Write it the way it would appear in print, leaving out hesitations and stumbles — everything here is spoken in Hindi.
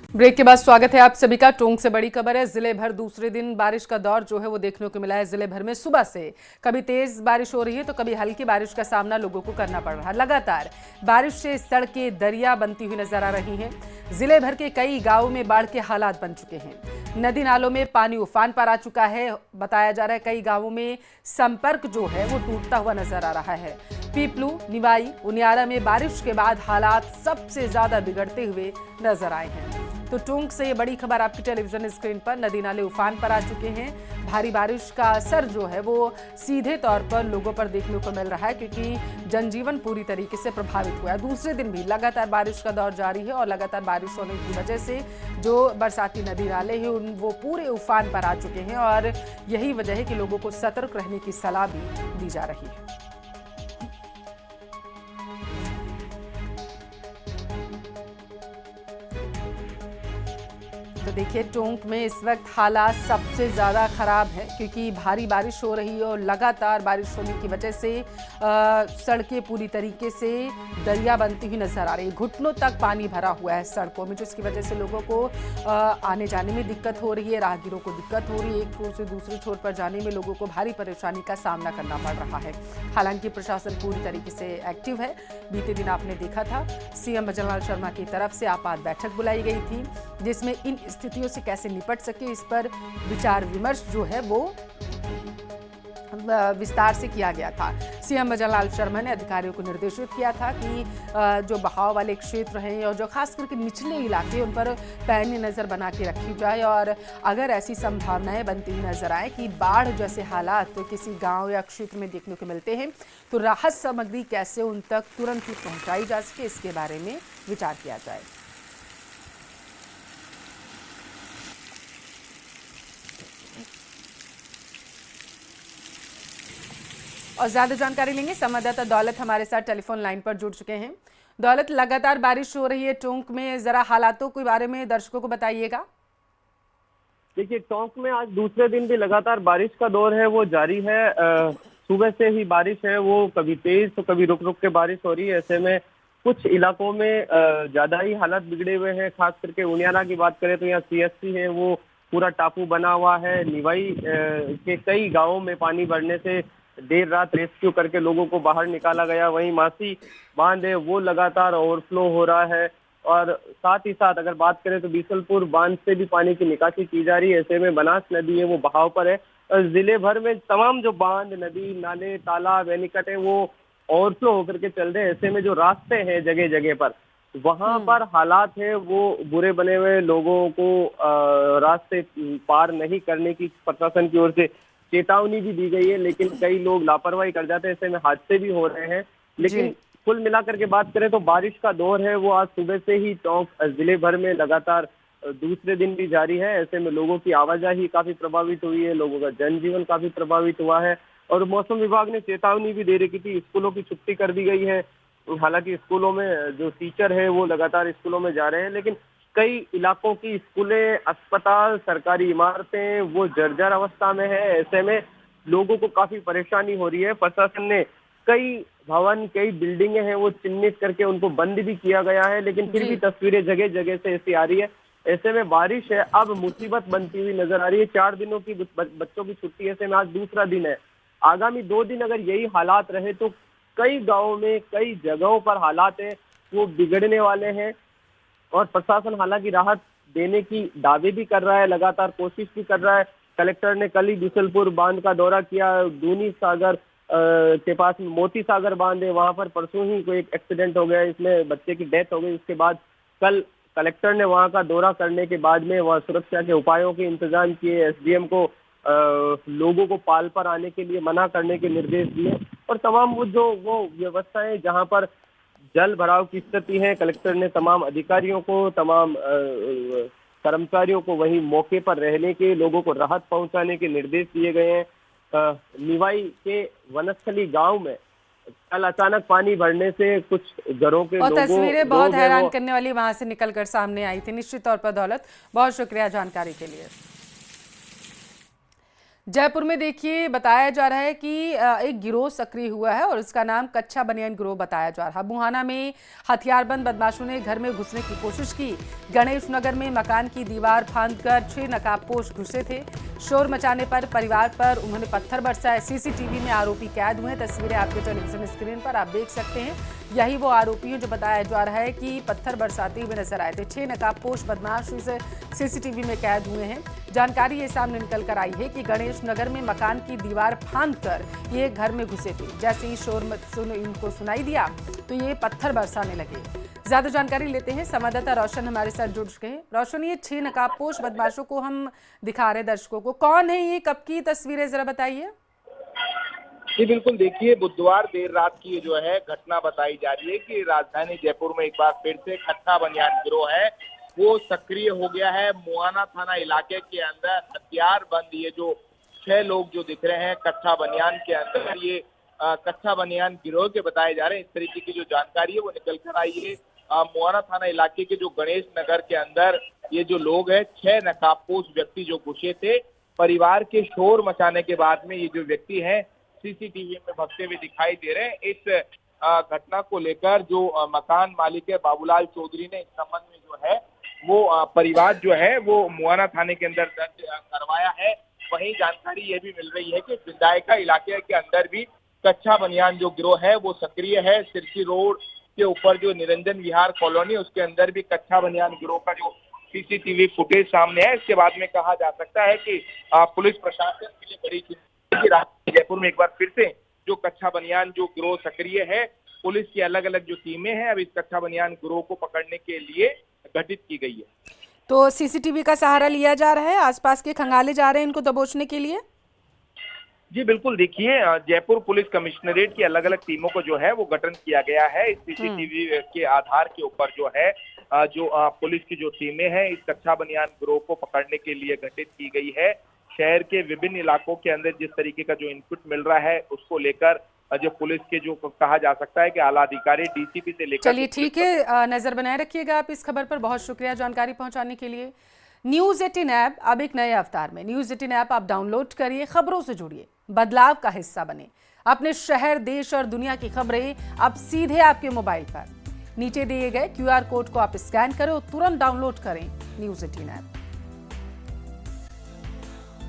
ब्रेक के बाद स्वागत है आप सभी का। टोंक से बड़ी खबर है। जिले भर दूसरे दिन बारिश का दौर जो है वो देखने को मिला है। जिले भर में सुबह से कभी तेज बारिश हो रही है तो कभी हल्की बारिश का सामना लोगों को करना पड़ रहा है। लगातार बारिश से सड़कें दरिया बनती हुई नजर आ रही हैं। जिले भर के कई गांवों में बाढ़ के हालात बन चुके हैं। नदी नालों में पानी उफान पर आ चुका है। बताया जा रहा है कई गांवों में संपर्क जो है वो टूटता हुआ नजर आ रहा है। पीपलू, निवाई, उनियारा में बारिश के बाद हालात सबसे ज्यादा बिगड़ते हुए नजर आए हैं। तो टोंक से ये बड़ी खबर आपकी टेलीविजन स्क्रीन पर। नदी नाले उफान पर आ चुके हैं। भारी बारिश का असर जो है वो सीधे तौर पर लोगों पर देखने को मिल रहा है, क्योंकि जनजीवन पूरी तरीके से प्रभावित हुआ है। दूसरे दिन भी लगातार बारिश का दौर जारी है और लगातार बारिश होने की वजह से जो बरसाती नदी नाले हैं वो पूरे उफान पर आ चुके हैं और यही वजह है कि लोगों को सतर्क रहने की सलाह भी दी जा रही है। तो देखिए, टोंक में इस वक्त हालात सबसे ज़्यादा ख़राब है, क्योंकि भारी बारिश हो रही है और लगातार बारिश होने की वजह से सड़कें पूरी तरीके से दरिया बनती हुई नजर आ रही है। घुटनों तक पानी भरा हुआ है सड़कों में, जिसकी वजह से लोगों को आने जाने में दिक्कत हो रही है। राहगीरों को दिक्कत हो रही है। एक छोर से दूसरे छोर पर जाने में लोगों को भारी परेशानी का सामना करना पड़ रहा है। हालांकि प्रशासन पूरी तरीके से एक्टिव है। बीते दिन आपने देखा था सीएम भजनलाल शर्मा की तरफ से आपात बैठक बुलाई गई थी, जिसमें इन स्थितियों से कैसे निपट सके इस पर विचार विमर्श जो है वो विस्तार से किया गया था। सीएम भजनलाल शर्मा ने अधिकारियों को निर्देशित किया था कि जो बहाव वाले क्षेत्र हैं और जो खास करके निचले इलाके उन पर पैनी नज़र बना के रखी जाए, और अगर ऐसी संभावनाएं बनती हुई नजर आए कि बाढ़ जैसे हालात तो किसी गांव या क्षेत्र में देखने को मिलते हैं तो राहत सामग्री कैसे उन तक तुरंत ही पहुंचाई जा सके, इसके बारे में विचार किया जाए। और ज्यादा जानकारी लेंगे, संवाददाता दौलत हमारे साथ टेलीफोन लाइन पर जुड़ चुके हैं। दौलत, लगातार बारिश हो रही है टोंक में, जरा हालातों के बारे में दर्शकों को बताइएगा। देखिए, टोंक में आज दूसरे दिन भी लगातार बारिश का दौर है वो जारी है। सुबह से ही बारिश है वो कभी तेज तो कभी रुक रुक के बारिश हो रही है। ऐसे में कुछ इलाकों में ज्यादा ही हालात बिगड़े हुए हैं। खास करके उनियारा की बात करें तो यहाँ सीएससी है वो पूरा टापू बना हुआ है। निवाई के कई गांवों में पानी बढ़ने से देर रात रेस्क्यू करके लोगों को बाहर निकाला गया। वहीं मासी बांध है वो लगातार ओवरफ्लो हो रहा है। और साथ ही साथ अगर बात करें तो बीसलपुर बांध से भी पानी की निकासी की जा रही है। ऐसे में बनास नदी है वो बहाव पर है और जिले भर में तमाम जो बांध, नदी, नाले, तालाब, एनीकट है वो ओवरफ्लो होकर के चल रहे हैं। ऐसे में जो रास्ते हैं जगह जगह पर, वहां पर हालात है वो बुरे बने हुए। लोगों को रास्ते पार नहीं करने की प्रशासन की ओर से चेतावनी भी दी गई है, लेकिन कई लोग लापरवाही कर जाते हैं। ऐसे में हादसे भी हो रहे हैं। लेकिन कुल मिलाकर के बात करें तो बारिश का दौर है वो आज सुबह से ही टोंक जिले भर में लगातार दूसरे दिन भी जारी है। ऐसे में लोगों की आवाजाही काफी प्रभावित हुई है, लोगों का जनजीवन काफी प्रभावित हुआ है। और मौसम विभाग ने चेतावनी भी दे रखी थी, स्कूलों की छुट्टी कर दी गई है। हालांकि स्कूलों में जो टीचर है वो लगातार स्कूलों में जा रहे हैं, लेकिन कई इलाकों की स्कूलें, अस्पताल, सरकारी इमारतें वो जर्जर अवस्था में है। ऐसे में लोगों को काफी परेशानी हो रही है। प्रशासन ने कई भवन, कई बिल्डिंगें हैं वो चिन्हित करके उनको बंद भी किया गया है, लेकिन फिर भी तस्वीरें जगह जगह से ऐसी आ रही है। ऐसे में बारिश है अब मुसीबत बनती हुई नजर आ रही है। 4 दिनों की बच्चों की छुट्टी, ऐसे में आज दूसरा दिन है। आगामी 2 दिन अगर यही हालात रहे तो कई गाँवों में, कई जगहों पर हालात है वो बिगड़ने वाले हैं। और प्रशासन हालांकि राहत देने की दावे भी कर रहा है, लगातार कोशिश भी कर रहा है। कलेक्टर ने कल ही बीसलपुर बांध का दौरा किया। दूनी सागर के पास मोती सागर बांध है, वहां पर परसों ही कोई एक एक्सीडेंट हो गया, इसमें बच्चे की डेथ हो गई। उसके बाद कल कलेक्टर ने वहां का दौरा करने के बाद में वहां सुरक्षा के उपायों के इंतजाम किए। एसडीएम को लोगों को पाल पर आने के लिए मना करने के निर्देश दिए। और तमाम वो व्यवस्थाएं जहां पर जल भराव की स्थिति है, कलेक्टर ने तमाम अधिकारियों को, तमाम कर्मचारियों को वहीं मौके पर रहने के, लोगों को राहत पहुंचाने के निर्देश दिए गए हैं। निवाई के वनस्थली गांव में कल अचानक पानी भरने से कुछ घरों के और लोगों तस्वीरें बहुत हैरान करने वाली वहां से निकलकर सामने आई थी। निश्चित तौर पर दौलत, बहुत शुक्रिया जानकारी के लिए। जयपुर में देखिए बताया जा रहा है कि एक गिरोह सक्रिय हुआ है और इसका नाम कच्चा बनियान गिरोह बताया जा रहा है। मुहाना में हथियारबंद बदमाशों ने घर में घुसने की कोशिश की। गणेश नगर में मकान की दीवार फांदकर 6 नकाबपोश घुसे थे। शोर मचाने पर परिवार पर उन्होंने पत्थर बरसाए। सीसीटीवी में आरोपी कैद हुए। तस्वीरें आपके टेलीविजन स्क्रीन पर आप देख सकते हैं। यही वो आरोपी हैं जो बताया जा रहा है कि पत्थर बरसाते हुए नजर आए थे। 6 नकाबपोश बदमाश इस सीसीटीवी में कैद हुए हैं। जानकारी ये सामने निकल कर आई है कि गणेश नगर में मकान की दीवार फांदकर ये घर में घुसे थे। जैसे ही शोर इनको सुनाई दिया तो ये पत्थर बरसाने लगे। ज्यादा जानकारी लेते हैं, संवाददाता रोशन हमारे साथ जुड़ चुके हैं। रोशन, ये 6 नकाबपोश बदमाशों को हम दिखा रहे दर्शकों को, कौन है ये, कब की तस्वीरें, जरा बताइए। जी बिल्कुल, देखिए बुधवार देर रात की ये जो है घटना बताई जा रही है कि राजधानी जयपुर में एक बार फिर से कच्चा बनियान गिरोह है वो सक्रिय हो गया है। मुहाना थाना इलाके के अंदर हथियार बंद ये जो 6 लोग जो दिख रहे हैं कच्चा बनियान के अंदर, ये कच्चा बनियान गिरोह के बताए जा रहे हैं। इस तरीके की जो जानकारी है वो निकल कर आई है। मुहाना थाना इलाके के जो गणेश नगर के अंदर ये जो लोग हैं 6 नकाबपोश व्यक्ति जो घुसे थे, परिवार के शोर मचाने के बाद में ये जो व्यक्ति हैं सीसीटीवी में भगते हुए दिखाई दे रहे हैं। इस घटना को लेकर जो मकान मालिक है बाबूलाल चौधरी ने इस संबंध में जो है वो परिवार जो है वो मुहाना थाने के अंदर दर्ज करवाया है। वहीं जानकारी ये भी मिल रही है कि विधायका इलाके के अंदर भी कच्चा बनियान जो गिरोह है वो सक्रिय है। सिरसी रोड के ऊपर जो निरंजन विहार कॉलोनी उसके अंदर भी कच्चा बनियान गिरोह का जो सीसीटीवी फुटेज सामने है। इसके बाद में कहा जा सकता है कि पुलिस प्रशासन के लिए बड़ी चिंता की राजधानी जयपुर में एक बार फिर से जो कच्चा बनियान जो गिरोह सक्रिय है, पुलिस की अलग अलग जो टीमें हैं अब इस कच्चा बनियान गिरोह को पकड़ने के लिए गठित की गई है। तो सीसीटीवी का सहारा लिया जा रहा है, आसपास के खंगाले जा रहे हैं इनको दबोचने के लिए। जी बिल्कुल, देखिए जयपुर पुलिस कमिश्नरेट की अलग अलग टीमों को जो है वो गठन किया गया है। इस सीसीटीवी के आधार के ऊपर जो है जो पुलिस की जो टीमें हैं इस कच्चा बनियान गिरोह को पकड़ने के लिए गठित की गई है। शहर के विभिन्न इलाकों के अंदर जिस तरीके का जो इनपुट मिल रहा है उसको लेकर जो पुलिस के जो कहा जा सकता है कि आला अधिकारी डीसीपी से लेकर। चलिए ठीक है, नजर बनाए रखिएगा आप इस खबर पर। बहुत शुक्रिया जानकारी पहुंचाने के लिए। न्यूज़ 18 ऐप अब एक नए अवतार में। न्यूज़ 18 ऐप आप डाउनलोड करिए, खबरों से जुड़िए, बदलाव का हिस्सा बने। अपने शहर, देश और दुनिया की खबरें अब सीधे आपके मोबाइल पर। नीचे दिए गए QR कोड को आप स्कैन करें और तुरंत डाउनलोड करें न्यूज़ 18 ऐप।